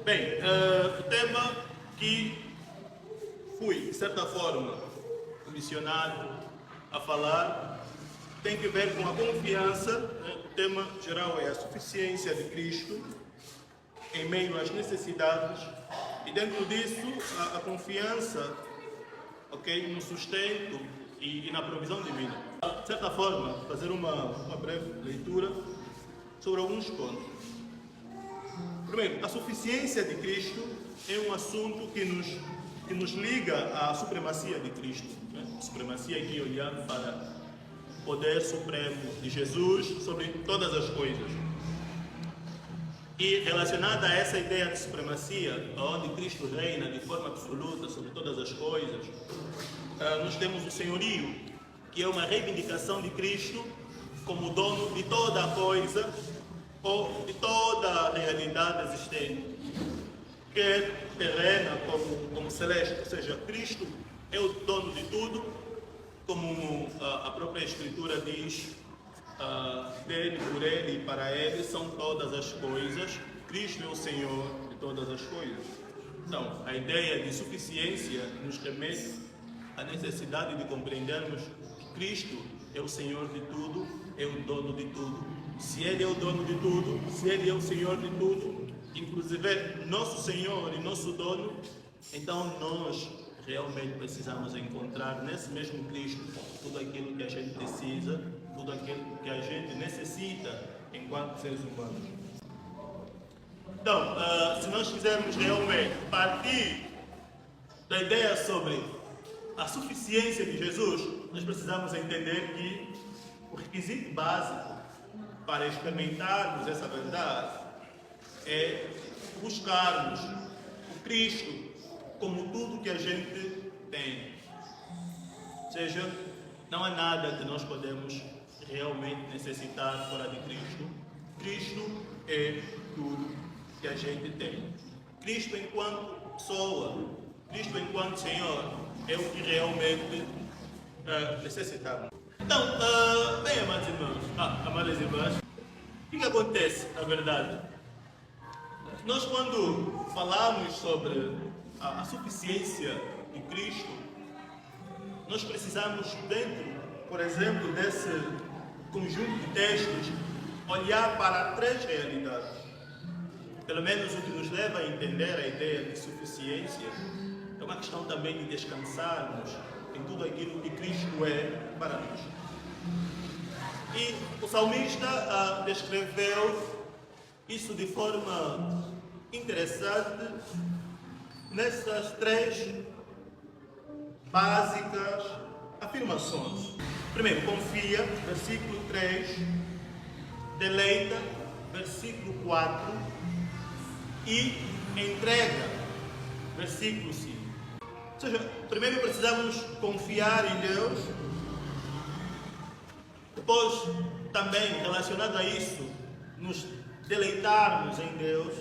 Bem, o tema que fui, de certa forma, comissionado a falar tem que ver com a confiança. O tema geral é a suficiência de Cristo em meio às necessidades e dentro disso a confiança, no sustento e na provisão divina. De certa forma, fazer uma breve leitura sobre alguns pontos. Primeiro, a suficiência de Cristo é um assunto que nos liga à supremacia de Cristo. A supremacia aqui olhando para o poder supremo de Jesus sobre todas as coisas. E relacionada a essa ideia de supremacia, onde Cristo reina de forma absoluta sobre todas as coisas, nós temos o senhorio, que é uma reivindicação de Cristo como dono de toda a coisa ou de toda a realidade existente, quer terrena como celeste. Ou seja, Cristo é o dono de tudo, como a própria Escritura diz, dele, por ele e para ele são todas as coisas. Cristo é o Senhor de todas as coisas. Então, a ideia de suficiência nos remete à necessidade de compreendermos que Cristo é o Senhor de tudo, é o dono de tudo. Se Ele é o dono de tudo, se Ele é o Senhor de tudo, inclusive nosso Senhor e nosso dono, então nós realmente precisamos encontrar nesse mesmo Cristo tudo aquilo que a gente precisa, tudo aquilo que a gente necessita enquanto seres humanos. Então, se nós quisermos realmente partir da ideia sobre a suficiência de Jesus, nós precisamos entender que o requisito básico para experimentarmos essa verdade é buscarmos o Cristo como tudo que a gente tem. Ou seja, não há nada que nós podemos realmente necessitar fora de Cristo. Cristo é tudo que a gente tem. Cristo enquanto pessoa, Cristo enquanto Senhor, é o que realmente necessitamos. Então, bem, amados irmãos, amadas irmãs, o que acontece, na verdade? Nós, quando falamos sobre a suficiência de Cristo, nós precisamos, dentro, por exemplo, desse conjunto de textos, olhar para três realidades. Pelo menos o que nos leva a entender a ideia de suficiência é uma questão também de descansarmos em tudo aquilo que Cristo é para nós. E o salmista descreveu isso de forma interessante nessas três básicas afirmações. Primeiro, confia, versículo 3, deleita, versículo 4, e entrega, versículo 5. Ou seja, primeiro precisamos confiar em Deus, depois também, relacionado a isso, nos deleitarmos em Deus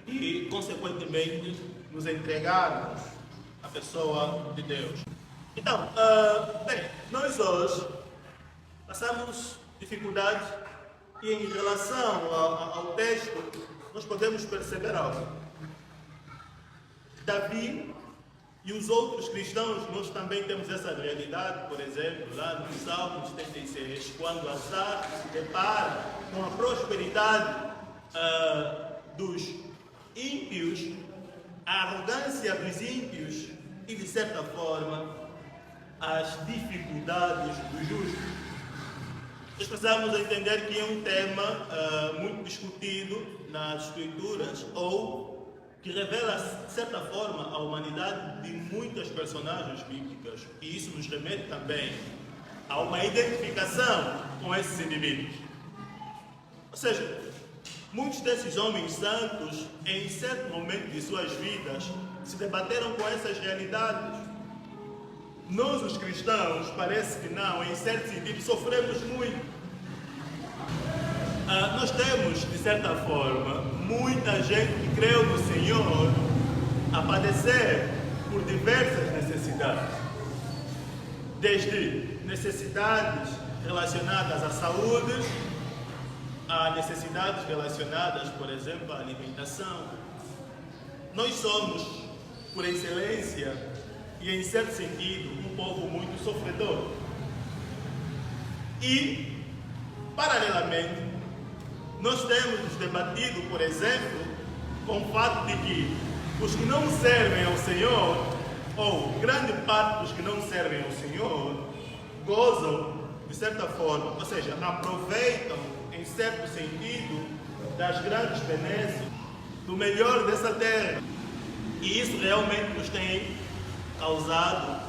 e, consequentemente, nos entregarmos à pessoa de Deus. Então, nós hoje passamos dificuldades e em relação ao texto nós podemos perceber algo. Davi e os outros cristãos, nós também temos essa realidade, por exemplo, lá no Salmo 76, quando Asaf se depara com a prosperidade dos ímpios, a arrogância dos ímpios e, de certa forma, as dificuldades dos justos. Nós precisamos entender que é um tema muito discutido nas Escrituras, ou que revela, de certa forma, a humanidade de muitas personagens bíblicas. E isso nos remete também a uma identificação com esses indivíduos. Ou seja, muitos desses homens santos, em certo momento de suas vidas, se debateram com essas realidades. Nós, os cristãos, parece que não, em certo sentido, sofremos muito. Nós temos, de certa forma, muita gente que creu no Senhor a padecer por diversas necessidades. Desde necessidades relacionadas à saúde, há necessidades relacionadas, por exemplo, à alimentação. Nós somos, por excelência e em certo sentido, um povo muito sofredor. E, paralelamente, nós temos nos debatido, por exemplo, com o fato de que os que não servem ao Senhor, ou grande parte dos que não servem ao Senhor, gozam de certa forma, ou seja, aproveitam em certo sentido das grandes benesses, do melhor dessa terra. E isso realmente nos tem causado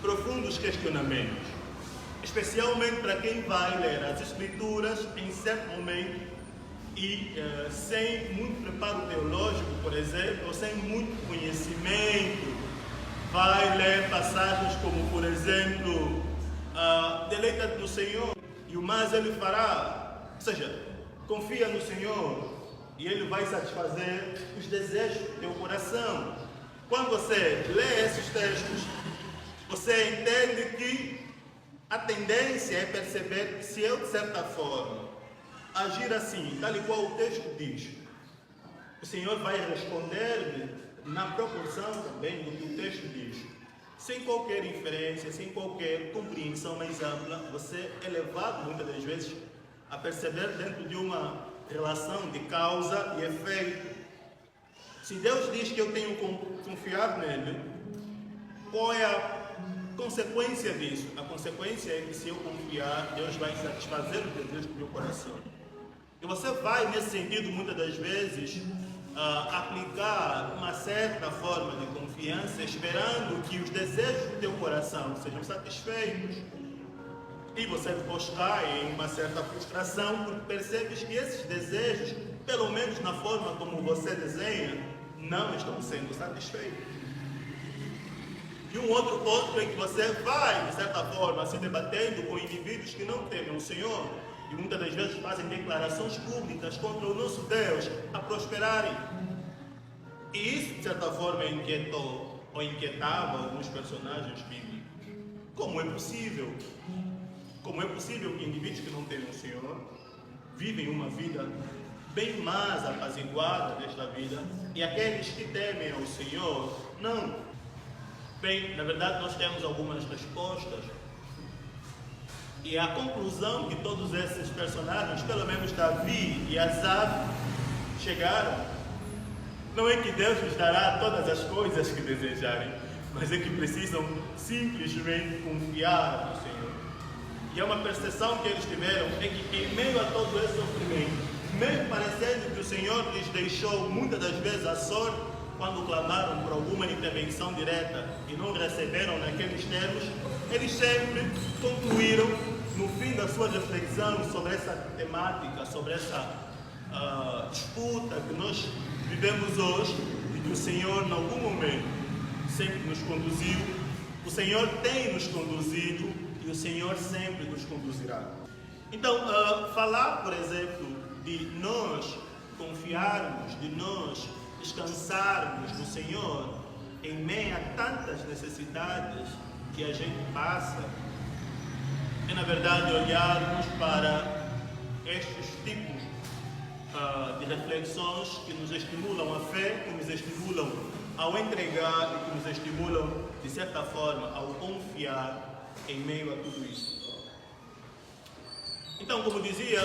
profundos questionamentos, especialmente para quem vai ler as Escrituras em certo momento e sem muito preparo teológico, por exemplo, ou sem muito conhecimento, vai ler passagens como, por exemplo, deleita-te no Senhor e o mais Ele fará. Ou seja, confia no Senhor e Ele vai satisfazer os desejos do teu coração. Quando você lê esses textos, você entende que a tendência é perceber que se eu, de certa forma, agir assim, tal e qual o texto diz, o Senhor vai responder-me na proporção também do que o texto diz. Sem qualquer inferência, sem qualquer compreensão mais ampla, você é levado muitas das vezes a perceber dentro de uma relação de causa e efeito. Se Deus diz que eu tenho que confiar nele, qual é a consequência disso? A consequência é que se eu confiar, Deus vai satisfazer os desejos do meu coração. E você vai, nesse sentido, muitas das vezes, aplicar uma certa forma de confiança, esperando que os desejos do teu coração sejam satisfeitos. E você depois cai em uma certa frustração, porque percebes que esses desejos, pelo menos na forma como você desenha, não estão sendo satisfeitos. E um outro ponto é que você vai, de certa forma, se debatendo com indivíduos que não temem o Senhor e muitas das vezes fazem declarações públicas contra o nosso Deus a prosperarem. E isso, de certa forma, inquietou ou inquietava alguns personagens bíblicos. Como é possível? Como é possível que indivíduos que não temem o Senhor vivem uma vida bem mais apaziguada desta vida e aqueles que temem ao Senhor não? Bem, na verdade nós temos algumas respostas e a conclusão que todos esses personagens, pelo menos Davi e Asaf, chegaram, não é que Deus lhes dará todas as coisas que desejarem, mas é que precisam simplesmente confiar no Senhor. E é uma percepção que eles tiveram, é que em meio a todo esse sofrimento, mesmo parecendo que o Senhor lhes deixou muitas das vezes a sorte, quando clamaram por alguma intervenção direta e não receberam naqueles termos, eles sempre concluíram, no fim da sua reflexão sobre essa temática, sobre essa disputa que nós vivemos hoje, e que o Senhor, em algum momento, sempre nos conduziu, o Senhor tem nos conduzido e o Senhor sempre nos conduzirá. Então, falar, por exemplo, de nós confiarmos, de nós descansarmos no Senhor em meio a tantas necessidades que a gente passa, é na verdade olharmos para estes tipos de reflexões que nos estimulam a fé, que nos estimulam ao entregar e que nos estimulam, de certa forma, ao confiar em meio a tudo isso. Então, como dizia,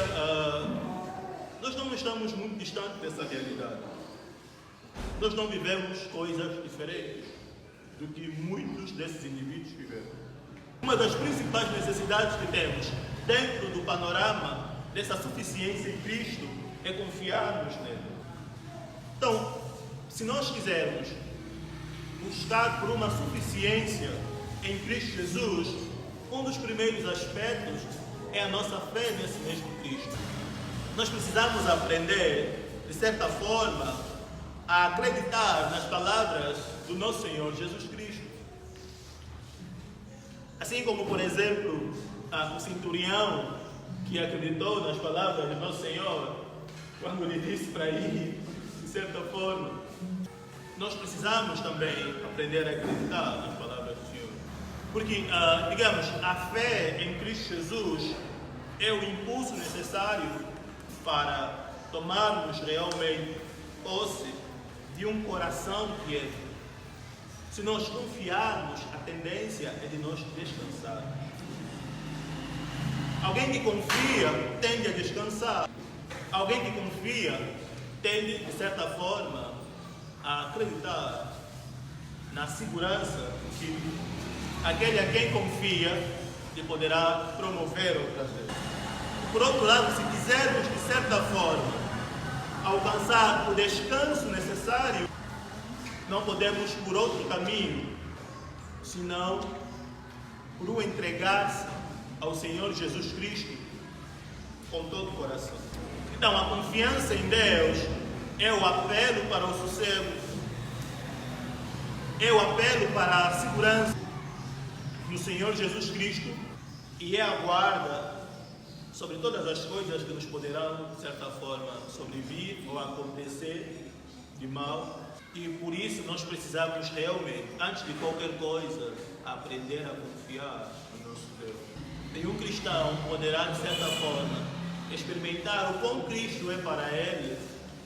nós não estamos muito distantes dessa realidade. Nós não vivemos coisas diferentes do que muitos desses indivíduos viveram. Uma das principais necessidades que temos dentro do panorama dessa suficiência em Cristo é confiarmos nele. Então, se nós quisermos buscar por uma suficiência em Cristo Jesus, um dos primeiros aspectos é a nossa fé nesse mesmo Cristo. Nós precisamos aprender, de certa forma, a acreditar nas palavras do nosso Senhor Jesus Cristo. Assim como, por exemplo, o centurião que acreditou nas palavras do nosso Senhor, quando lhe disse para ir, de certa forma, nós precisamos também aprender a acreditar nas palavras do Senhor. Porque, digamos, a fé em Cristo Jesus é o impulso necessário para tomarmos realmente posse de um coração quieto. Se nós confiarmos, a tendência é de nós descansar. Alguém que confia tende a descansar. Alguém que confia tende, de certa forma, a acreditar na segurança que aquele a quem confia lhe poderá promover ou trazer. Por outro lado, se quisermos, de certa forma, alcançar o descanso necessário, não podemos por outro caminho, senão por o entregar-se ao Senhor Jesus Cristo com todo o coração. Então, a confiança em Deus é o apelo para o sossego, é o apelo para a segurança no Senhor Jesus Cristo e é a guarda sobre todas as coisas que nos poderão, de certa forma, sobrevir ou acontecer de mal. E por isso nós precisamos realmente, antes de qualquer coisa, aprender a confiar no nosso Deus. Nenhum cristão poderá, de certa forma, experimentar o quão Cristo é para ele,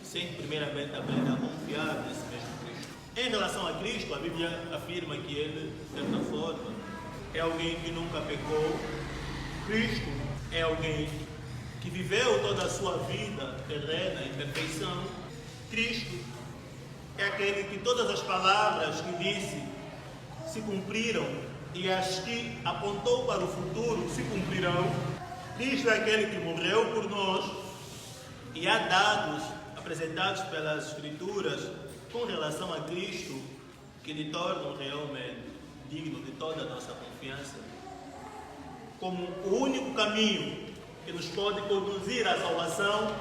sem primeiramente aprender a confiar nesse mesmo Cristo. Em relação a Cristo, a Bíblia afirma que ele, de certa forma, é alguém que nunca pecou. Cristo é alguém que viveu toda a sua vida terrena em perfeição. Cristo é aquele que todas as palavras que disse se cumpriram e as que apontou para o futuro se cumprirão. Cristo é aquele que morreu por nós e há dados apresentados pelas Escrituras com relação a Cristo que lhe tornam realmente digno de toda a nossa confiança, como o único caminho que nos pode conduzir à salvação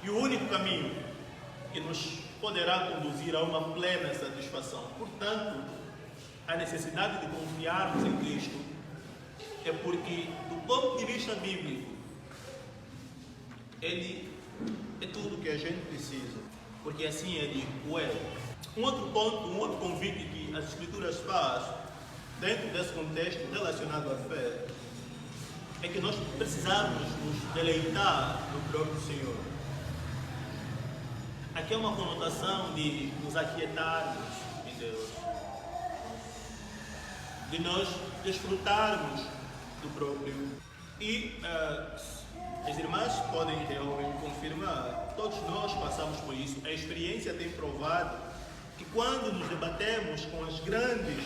e o único caminho que nos poderá conduzir a uma plena satisfação. Portanto, a necessidade de confiarmos em Cristo é porque, do ponto de vista bíblico, Ele é tudo o que a gente precisa, porque assim Ele o é. Um outro ponto, um outro convite que as Escrituras fazem, dentro desse contexto relacionado à fé, é que nós precisamos nos deleitar no próprio Senhor. Aqui é uma conotação de nos aquietarmos em Deus, de nós desfrutarmos do próprio. E as irmãs podem realmente confirmar, todos nós passamos por isso. A experiência tem provado que quando nos debatemos com as grandes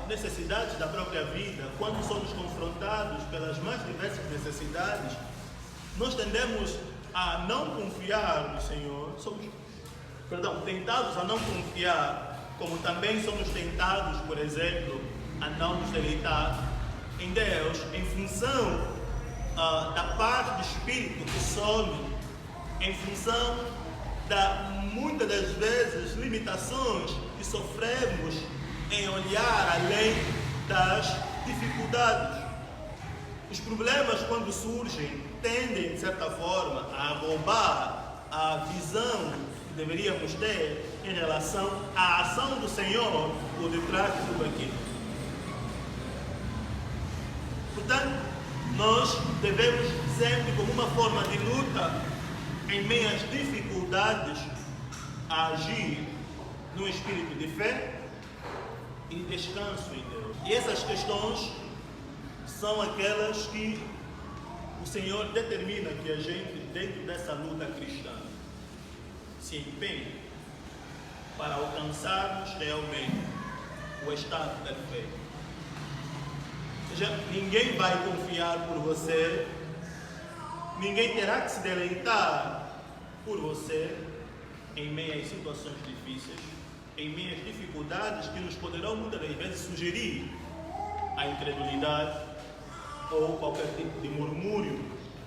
necessidades da própria vida, quando somos confrontados pelas mais diversas necessidades, nós tendemos a não confiar no Senhor, somos tentados a não confiar, como também somos tentados, por exemplo, a não nos deleitar em Deus, em função da paz do Espírito que some, em função muitas das vezes, limitações que sofremos em olhar além das dificuldades. Os problemas, quando surgem, tendem, de certa forma, a roubar a visão que deveríamos ter em relação à ação do Senhor por detrás de tudo aquilo. Portanto, nós devemos sempre, como uma forma de luta, em meio às dificuldades, agir no espírito de fé e descanso em Deus. E essas questões são aquelas que o Senhor determina que a gente, dentro dessa luta cristã, se empenhe para alcançarmos realmente o estado perfeito. Ou seja, ninguém vai confiar por você, ninguém terá que se deleitar por você em meio às situações difíceis, em meio às dificuldades que nos poderão muitas das vezes sugerir a incredulidade ou qualquer tipo de murmúrio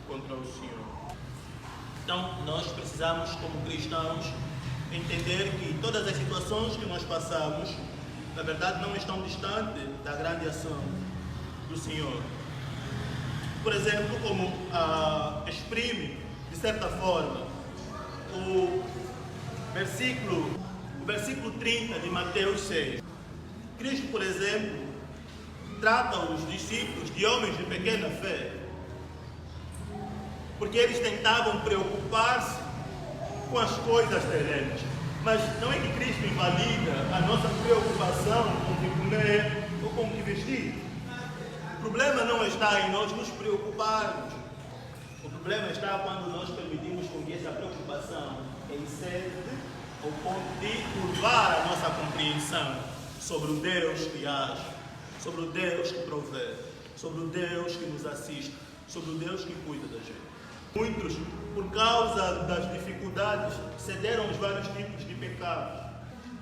contra o Senhor. Então, nós precisamos, como cristãos, entender que todas as situações que nós passamos, na verdade, não estão distantes da grande ação do Senhor. Por exemplo, como exprime, de certa forma, o versículo 30 de Mateus 6. Cristo, por exemplo, trata os discípulos de homens de pequena fé. porque eles tentavam preocupar-se com as coisas terrenas. Mas não é que Cristo invalida a nossa preocupação com o que comer ou com o que vestir. O problema não está em nós nos preocuparmos. O problema está quando nós permitimos com que essa preocupação excede ao ponto de curvar a nossa compreensão sobre o Deus que age, sobre o Deus que provê, sobre o Deus que nos assiste, sobre o Deus que cuida da gente. Muitos, por causa das dificuldades, cederam aos vários tipos de pecados.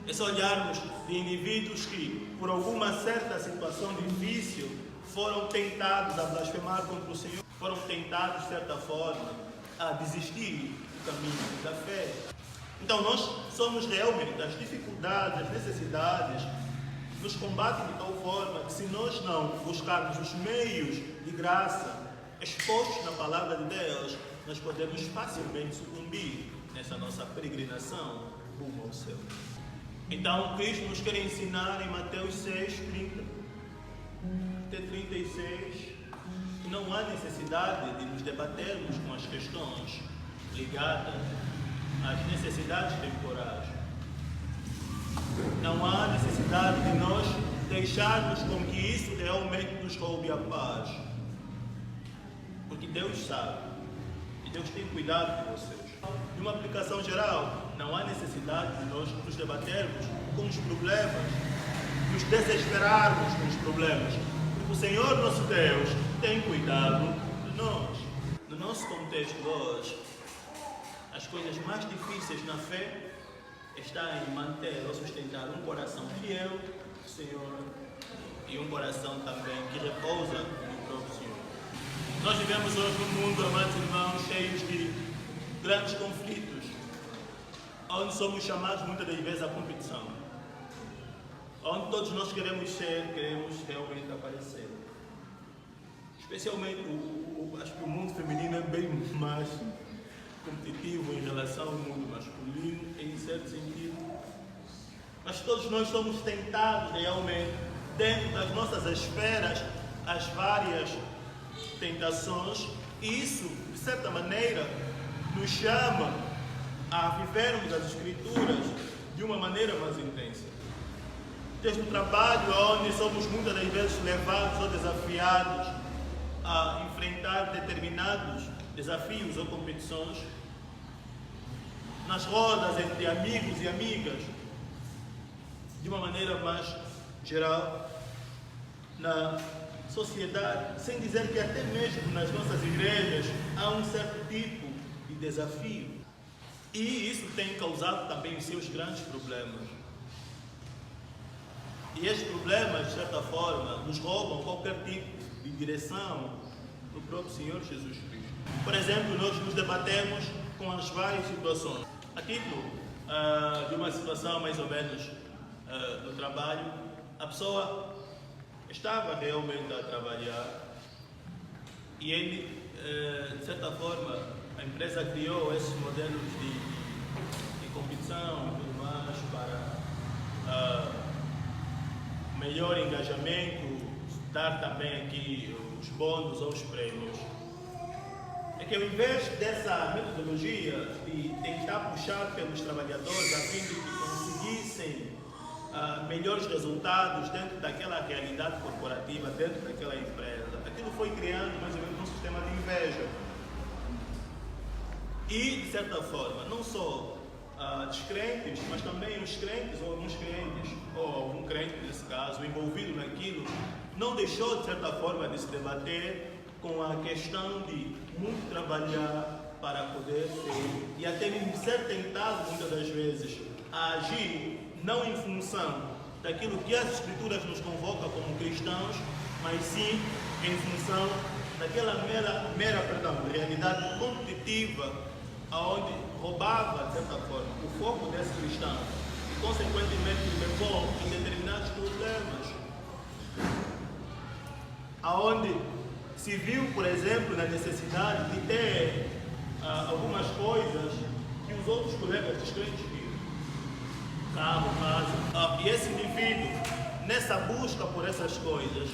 É só olharmos de indivíduos que, por alguma certa situação difícil, foram tentados a blasfemar contra o Senhor, foram tentados, de certa forma, a desistir do caminho da fé. Então, nós somos realmente, das dificuldades, das necessidades, nos combatem de tal forma que, se nós não buscarmos os meios de graça expostos na palavra de Deus, nós podemos facilmente sucumbir nessa nossa peregrinação rumo ao céu. Então, Cristo nos quer ensinar em Mateus 6, 30 até 36, que não há necessidade de nos debatermos com as questões ligadas às necessidades temporais. Não há necessidade de nós deixarmos com que isso realmente nos roube a paz. Porque Deus sabe, e Deus tem cuidado de vocês. De uma aplicação geral, não há necessidade de nós nos debatermos com os problemas, nos desesperarmos com os problemas, porque o Senhor nosso Deus tem cuidado de nós. No nosso contexto hoje, as coisas mais difíceis na fé está em manter ou sustentar um coração fiel ao Senhor e um coração também que repousa no próprio Senhor. Nós vivemos hoje num mundo, amados irmãos, cheios de grandes conflitos, onde somos chamados muitas das vezes à competição, onde todos nós queremos ser, queremos realmente aparecer. Especialmente, acho que o mundo feminino é bem mais competitivo em relação ao mundo masculino, em certo sentido. Mas todos nós somos tentados realmente, dentro das nossas esferas, as várias tentações, e isso, de certa maneira, nos chama a vivermos as Escrituras de uma maneira mais intensa. Desde o trabalho, onde somos muitas das vezes levados ou desafiados a enfrentar determinados desafios ou competições, nas rodas entre amigos e amigas, de uma maneira mais geral, na sociedade, sem dizer que até mesmo nas nossas igrejas há um certo tipo de desafio. E isso tem causado também os seus grandes problemas. E estes problemas, de certa forma, nos roubam qualquer tipo de direção do próprio Senhor Jesus Cristo. Por exemplo, nós nos debatemos com as várias situações. A título de uma situação mais ou menos no trabalho, a pessoa estava realmente a trabalhar e ele, de certa forma, a empresa criou esses modelos de competição e tudo mais para melhor engajamento, dar também aqui os bônus ou os prêmios. É que ao invés dessa metodologia de tentar puxar pelos trabalhadores a fim de que conseguissem melhores resultados dentro daquela realidade corporativa, dentro daquela empresa, aquilo foi criando mais ou menos um sistema de inveja. E, de certa forma, não só descrentes, mas também os crentes ou alguns crentes, ou algum crente nesse caso, envolvido naquilo, não deixou, de certa forma, de se debater com a questão de muito trabalhar para poder ter, e até mesmo ser tentado, muitas das vezes, a agir não em função daquilo que as Escrituras nos convocam como cristãos, mas sim em função daquela mera realidade competitiva, aonde roubava, de certa forma, o foco desse cristão e, consequentemente, levou em determinados problemas, aonde se viu, por exemplo, na necessidade de ter algumas coisas que os outros colegas descrentes viram. Carro, casa. E esse indivíduo, nessa busca por essas coisas,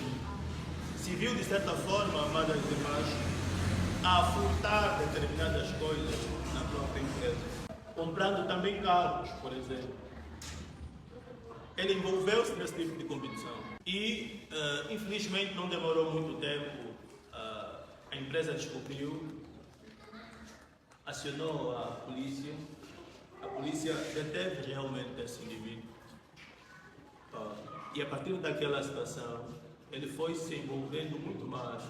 se viu, de certa forma, amadas irmãs, a furtar determinadas coisas na própria empresa, comprando também carros, por exemplo. Ele envolveu-se nesse tipo de competição e, infelizmente, não demorou muito tempo. A empresa descobriu, acionou a polícia deteve realmente esse indivíduo. E a partir daquela situação, ele foi se envolvendo muito mais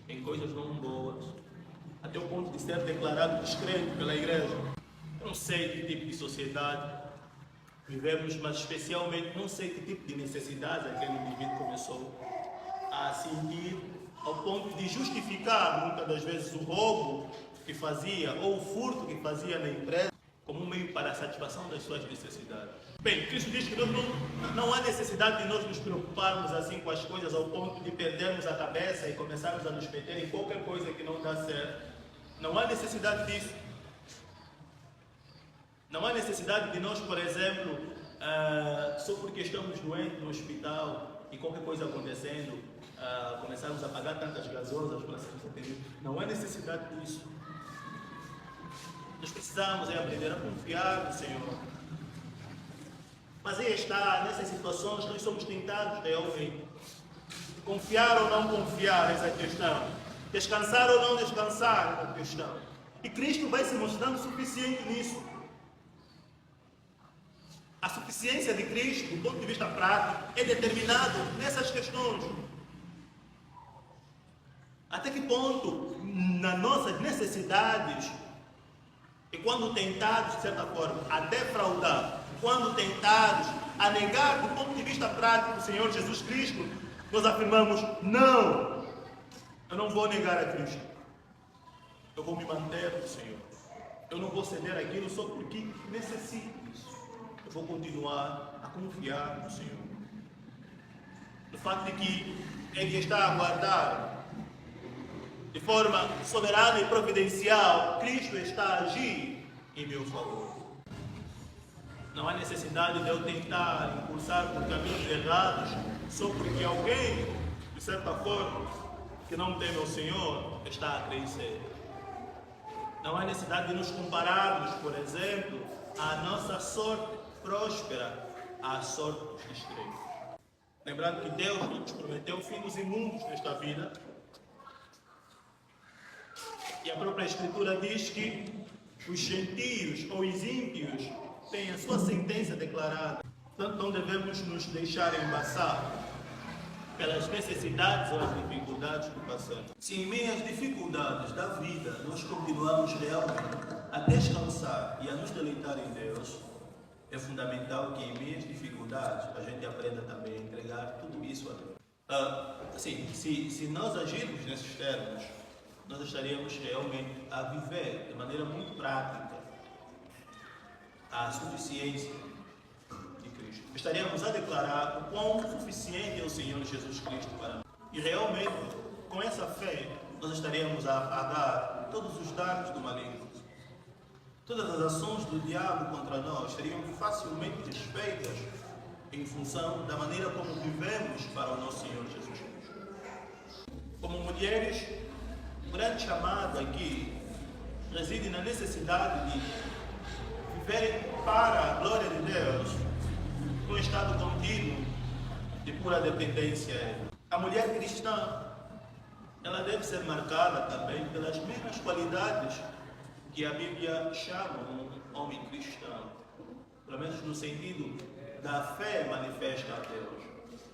em coisas não boas, até o ponto de ser declarado descrente pela igreja. Eu não sei que tipo de sociedade vivemos, mas especialmente não sei que tipo de necessidade aquele indivíduo começou a sentir, ao ponto de justificar muitas das vezes o roubo que fazia ou o furto que fazia na empresa como um meio para a satisfação das suas necessidades. Bem, Cristo diz que não há necessidade de nós nos preocuparmos assim com as coisas ao ponto de perdermos a cabeça e começarmos a nos meter em qualquer coisa que não dá certo. Não há necessidade disso. Não há necessidade de nós, por exemplo, só porque estamos doentes no hospital e qualquer coisa acontecendo, começarmos a pagar tantas gasosas para sermos atendidos. Não há necessidade disso. Nós precisamos aprender a confiar no Senhor. Mas aí está, nessas situações, nós somos tentados realmente. Confiar ou não confiar, essa é a questão. Descansar ou não descansar, essa é a questão. E Cristo vai se mostrando suficiente nisso. A suficiência de Cristo, do ponto de vista prático, é determinado nessas questões. Até que ponto, nas nossas necessidades, e quando tentados, de certa forma, a defraudar, quando tentados a negar do ponto de vista prático o Senhor Jesus Cristo, nós afirmamos, não, eu não vou negar a Cristo. Eu vou me manter no Senhor. Eu não vou ceder aquilo só porque necessito disso. Eu vou continuar a confiar no Senhor. No fato de que Ele está a guardar de forma soberana e providencial, Cristo está a agir em meu favor. Não há necessidade de eu tentar impulsar por caminhos errados só porque alguém, de certa forma, que não teme ao Senhor, está a crescer. Não há necessidade de nos compararmos, por exemplo, à nossa sorte próspera à sorte dos descrentes. Lembrando que Deus nos prometeu o fim dos imundos nesta vida. E a própria Escritura diz que os gentios ou os ímpios têm a sua sentença declarada. Portanto, não devemos nos deixar embaçar pelas necessidades ou as dificuldades que passamos. Se em meio às dificuldades da vida nós continuamos realmente a descansar e a nos deleitar em Deus, é fundamental que em meio às dificuldades a gente aprenda também a entregar tudo isso a Deus. Se nós agirmos nesses termos, nós estaríamos realmente a viver de maneira muito prática a suficiência de Cristo. Estaríamos a declarar o quão suficiente é o Senhor Jesus Cristo para nós. E realmente, com essa fé, nós estaríamos a apagar todos os dardos do maligno. Todas as ações do diabo contra nós seriam facilmente desfeitas em função da maneira como vivemos para o nosso Senhor Jesus Cristo. Como mulheres, o grande chamado aqui reside na necessidade de viverem para a glória de Deus num estado contínuo de pura dependência a Ele. A mulher cristã, ela deve ser marcada também pelas mesmas qualidades que a Bíblia chama um homem cristão, pelo menos no sentido da fé manifesta a Deus,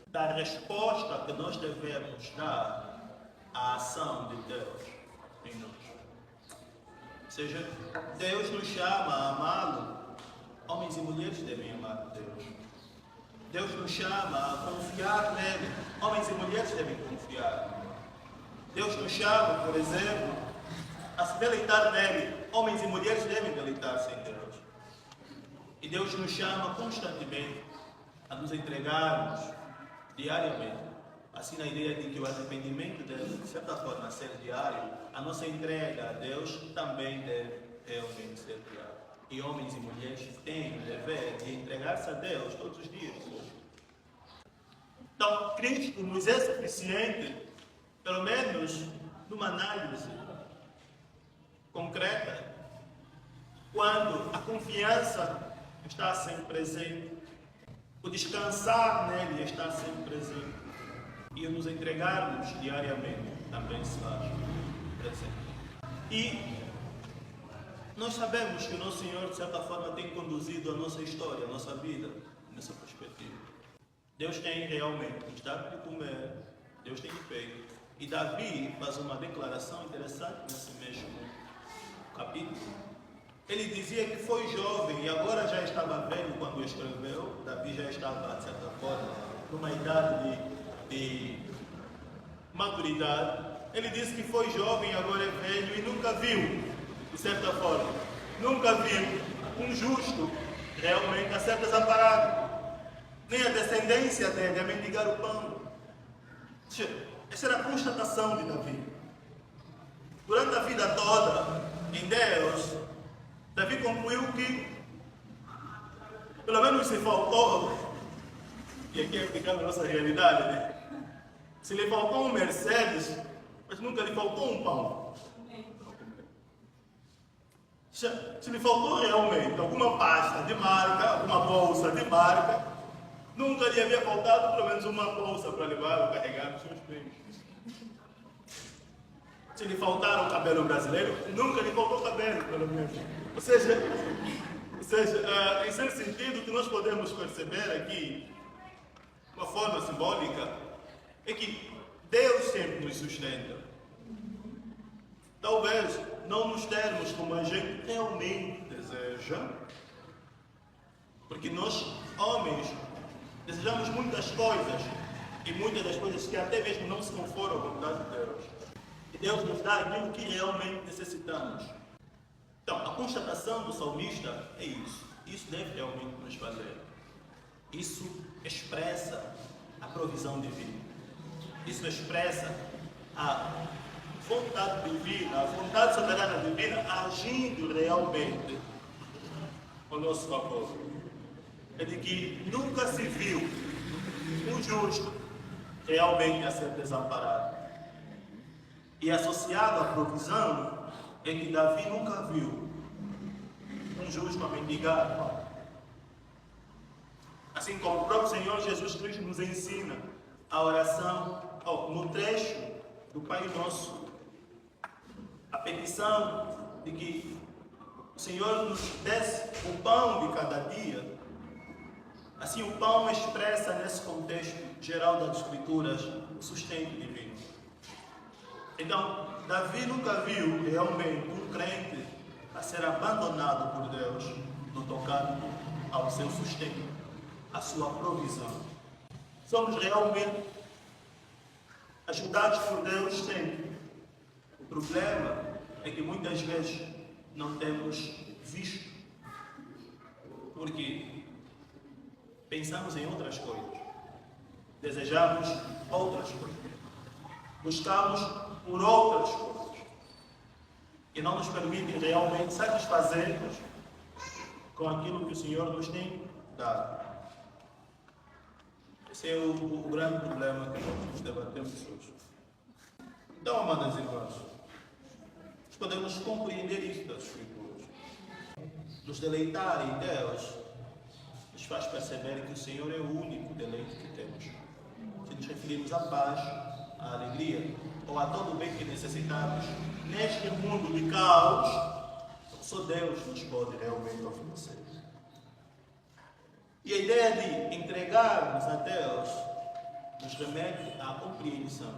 da resposta que nós devemos dar à ação de Deus em nós. Ou seja, Deus nos chama a amá-lo, homens e mulheres devem amar Deus. Deus nos chama a confiar nele, homens e mulheres devem confiar. Deus nos chama, por exemplo, a se deleitar nele, homens e mulheres devem deleitar-se em Deus. E Deus nos chama constantemente a nos entregarmos diariamente. Assim, na ideia de que o arrependimento deve, de certa forma, ser diário, a nossa entrega a Deus também deve realmente ser diária. E homens e mulheres têm o dever de entregar-se a Deus todos os dias. Então, Cristo nos é suficiente, pelo menos numa análise concreta quando a confiança está sempre presente, o descansar nele está sempre presente e o nos entregarmos diariamente também se faz presente. E nós sabemos que o nosso Senhor, de certa forma, tem conduzido a nossa história, a nossa vida, nessa perspectiva. Deus tem realmente nos dado de comer, Deus tem feito. E Davi faz uma declaração interessante nesse mesmo capítulo. Ele dizia que foi jovem e agora já estava velho quando escreveu. Davi já estava, de certa forma, numa idade de maturidade. Ele disse que foi jovem e agora é velho e nunca viu, de certa forma, nunca viu um justo realmente a ser desamparado, nem a descendência dele a mendigar o pão. Essa era a constatação de Davi. Durante a vida toda, em Deus, Davi concluiu que, pelo menos se faltou, e aqui é aplicando a nossa realidade, né? Se lhe faltou um Mercedes, mas nunca lhe faltou um pão. Se lhe faltou realmente alguma pasta de marca, alguma bolsa de marca, nunca lhe havia faltado pelo menos uma bolsa para levar ou carregar os seus bens. Se lhe faltar o cabelo brasileiro, nunca lhe faltou cabelo, pelo menos. Ou seja, em certo sentido, o que nós podemos perceber aqui, de uma forma simbólica, é que Deus sempre nos sustenta. Talvez não nos termos como a gente realmente deseja, porque nós, homens, desejamos muitas coisas, e muitas das coisas que até mesmo não se conformam à vontade de Deus. E Deus nos dá aquilo que realmente necessitamos. Então, a constatação do salmista é isso. Isso deve realmente nos fazer. Isso expressa a provisão divina. Isso expressa a vontade divina, a vontade soberana divina agindo realmente ao nosso favor. É de que nunca se viu um justo realmente a ser desamparado. E associado à provisão é que Davi nunca viu um justo a mendigar. Assim como o próprio Senhor Jesus Cristo nos ensina a oração no trecho do Pai Nosso, a petição de que o Senhor nos desse o pão de cada dia. Assim, o pão expressa nesse contexto geral das Escrituras o sustento divino. Então, Davi nunca viu realmente um crente a ser abandonado por Deus no tocado ao seu sustento, à sua provisão. Somos realmente ajudados por Deus sempre. O problema é que muitas vezes não temos visto, porque pensamos em outras coisas, desejamos outras coisas, buscamos por outras coisas, que não nos permitem realmente satisfazer-nos com aquilo que o Senhor nos tem dado. Esse é o grande problema que nós debatemos hoje. Então, amadas irmãs, nós podemos compreender isso das Escrituras. Nos deleitar em Deus nos faz perceber que o Senhor é o único deleite que temos. Se nos referirmos à paz, à alegria ou a todo o bem que necessitamos neste mundo de caos, só Deus nos pode realmente oferecer. E a ideia de entregarmos a Deus nos remete à compreensão.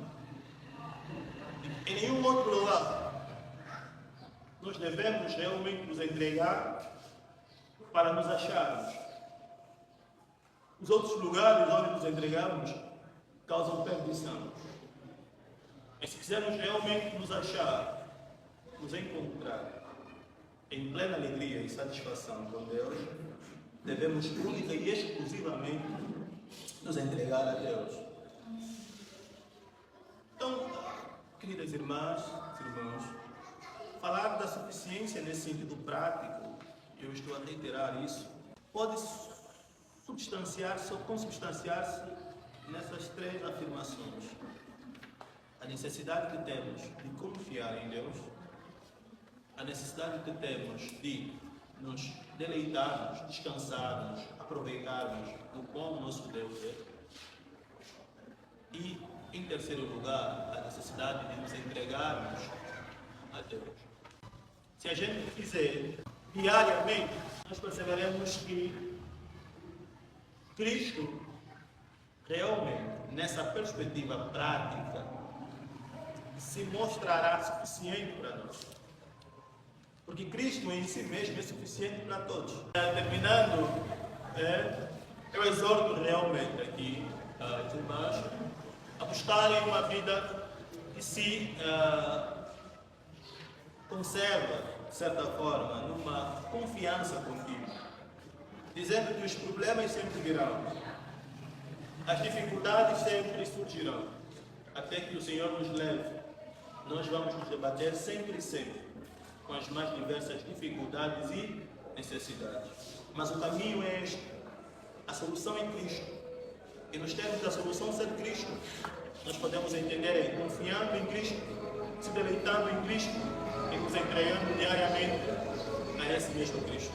Em nenhum outro lugar nós devemos realmente nos entregar para nos acharmos. Os outros lugares onde nos entregamos causam perdição. Mas se quisermos realmente nos achar, nos encontrar em plena alegria e satisfação com Deus, devemos única e exclusivamente nos entregar a Deus. Então, queridas irmãs, irmãos, falar da suficiência nesse sentido prático, eu estou a reiterar isso, pode substanciar-se ou consubstanciar-se nessas três afirmações. A necessidade que temos de confiar em Deus, a necessidade que temos de nos deleitarmos, descansarmos, aproveitarmos do quão nosso Deus é. E, em terceiro lugar, a necessidade de nos entregarmos a Deus. Se a gente fizer diariamente, nós perceberemos que Cristo, realmente, nessa perspectiva prática, se mostrará suficiente para nós. Porque Cristo em si mesmo é suficiente para todos. Terminando, eu exorto realmente aqui os irmãos a buscarem uma vida que se conserva, de certa forma, numa confiança contigo, dizendo que os problemas sempre virão, as dificuldades sempre surgirão, até que o Senhor nos leve. Nós vamos nos debater sempre e sempre com as mais diversas dificuldades e necessidades. Mas o caminho é este, a solução é Cristo. E nos termos da solução ser Cristo, nós podemos entender confiando em Cristo, se deleitando em Cristo e nos entregando diariamente a esse mesmo Cristo.